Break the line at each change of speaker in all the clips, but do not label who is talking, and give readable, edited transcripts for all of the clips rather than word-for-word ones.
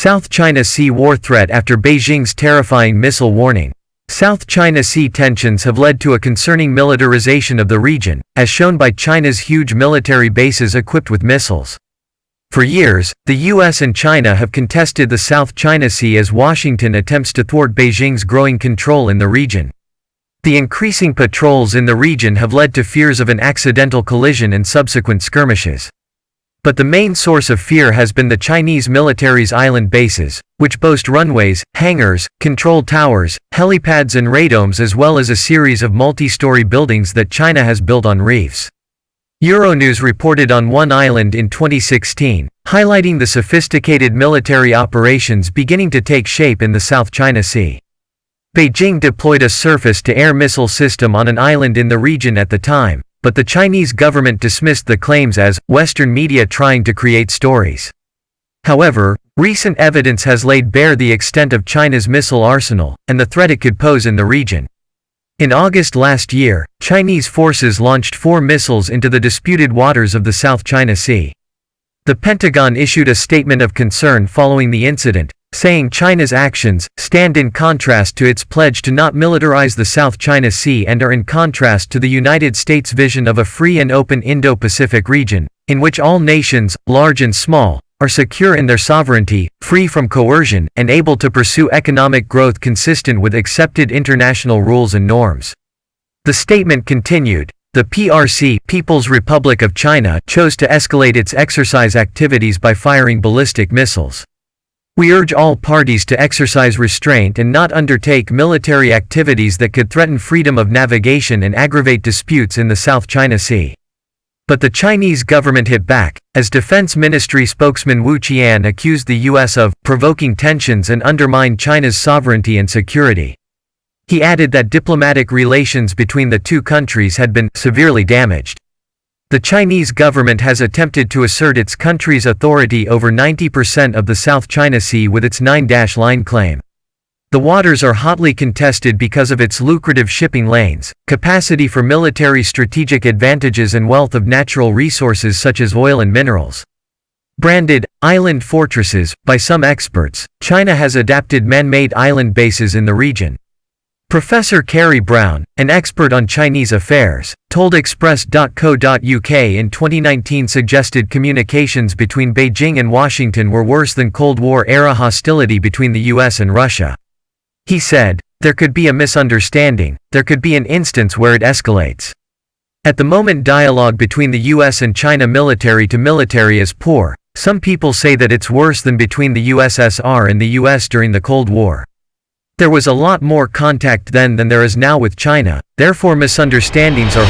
South China Sea war threat after Beijing's terrifying missile warning. South China Sea tensions have led to a concerning militarization of the region, as shown by China's huge military bases equipped with missiles. For years, the US and China have contested the South China Sea as Washington attempts to thwart Beijing's growing control in the region. The increasing patrols in the region have led to fears of an accidental collision and subsequent skirmishes. But the main source of fear has been the Chinese military's island bases, which boast runways, hangars, control towers, helipads and radomes, as well as a series of multi-story buildings that China has built on reefs. Euronews reported on one island in 2016, highlighting the sophisticated military operations beginning to take shape in the South China Sea. Beijing deployed a surface-to-air missile system on an island in the region at the time, but the Chinese government dismissed the claims as Western media trying to create stories. However, recent evidence has laid bare the extent of China's missile arsenal and the threat it could pose in the region. In August last year, Chinese forces launched 4 missiles into the disputed waters of the South China Sea. The Pentagon issued a statement of concern following the incident, saying China's actions stand in contrast to its pledge to not militarize the South China Sea and are in contrast to the United States' vision of a free and open Indo-Pacific region, in which all nations, large and small, are secure in their sovereignty, free from coercion, and able to pursue economic growth consistent with accepted international rules and norms. The statement continued, "The PRC, People's Republic of China, chose to escalate its exercise activities by firing ballistic missiles. We urge all parties to exercise restraint and not undertake military activities that could threaten freedom of navigation and aggravate disputes in the South China Sea." But the Chinese government hit back, as Defense Ministry spokesman Wu Qian accused the US of provoking tensions and undermine China's sovereignty and security. He added that diplomatic relations between the two countries had been severely damaged. The Chinese government has attempted to assert its country's authority over 90% of the South China Sea with its 9-line claim. The waters are hotly contested because of its lucrative shipping lanes, capacity for military strategic advantages and wealth of natural resources such as oil and minerals. Branded island fortresses by some experts, China has adapted man-made island bases in the region. Professor Carrie Brown, an expert on Chinese affairs, told Express.co.uk in 2019 suggested communications between Beijing and Washington were worse than Cold War-era hostility between the US and Russia. He said, "There could be a misunderstanding, there could be an instance where it escalates. At the moment dialogue between the US and China military to military is poor. Some people say that it's worse than between the USSR and the US during the Cold War. There was a lot more contact then than there is now with China, therefore misunderstandings are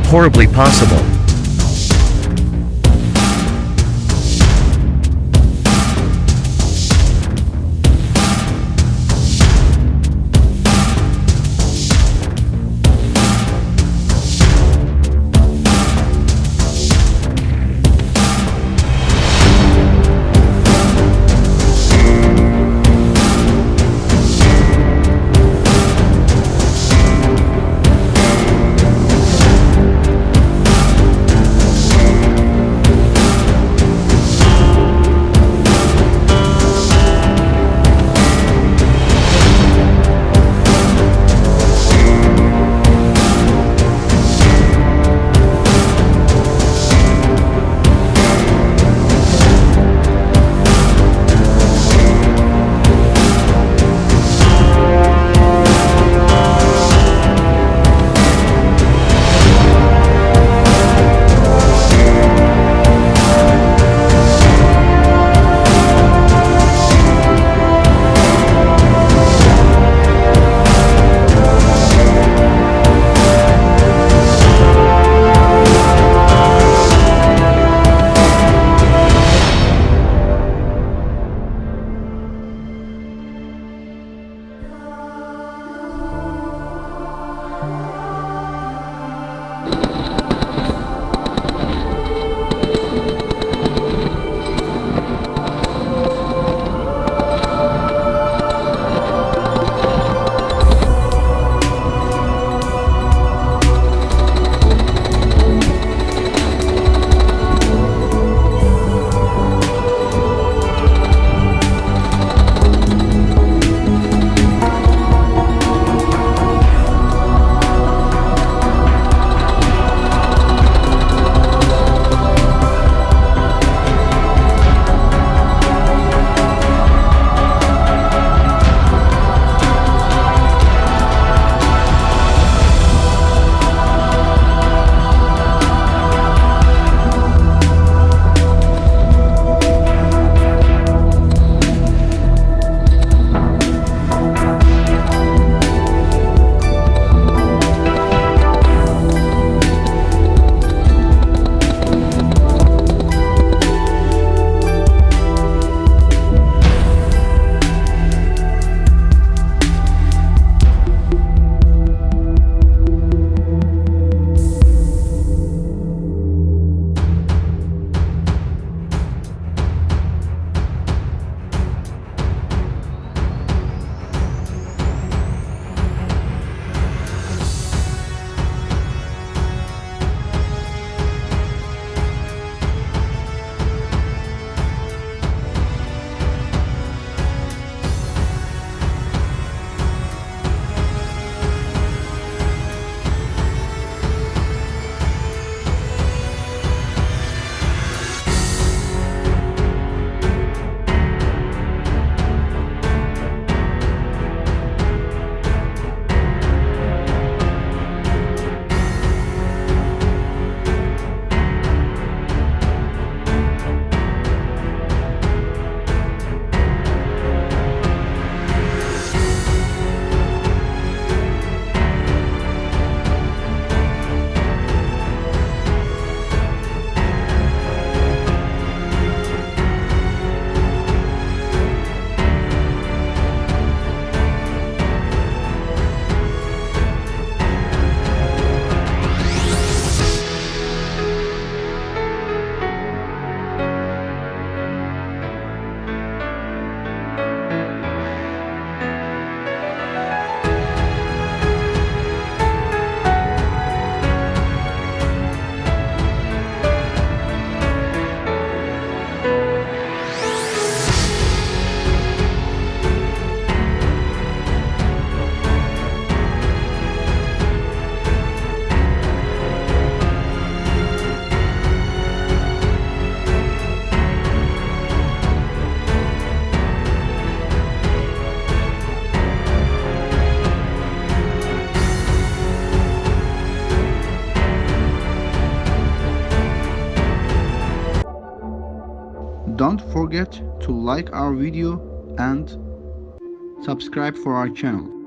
horribly possible."
forget to like our video and subscribe for our channel.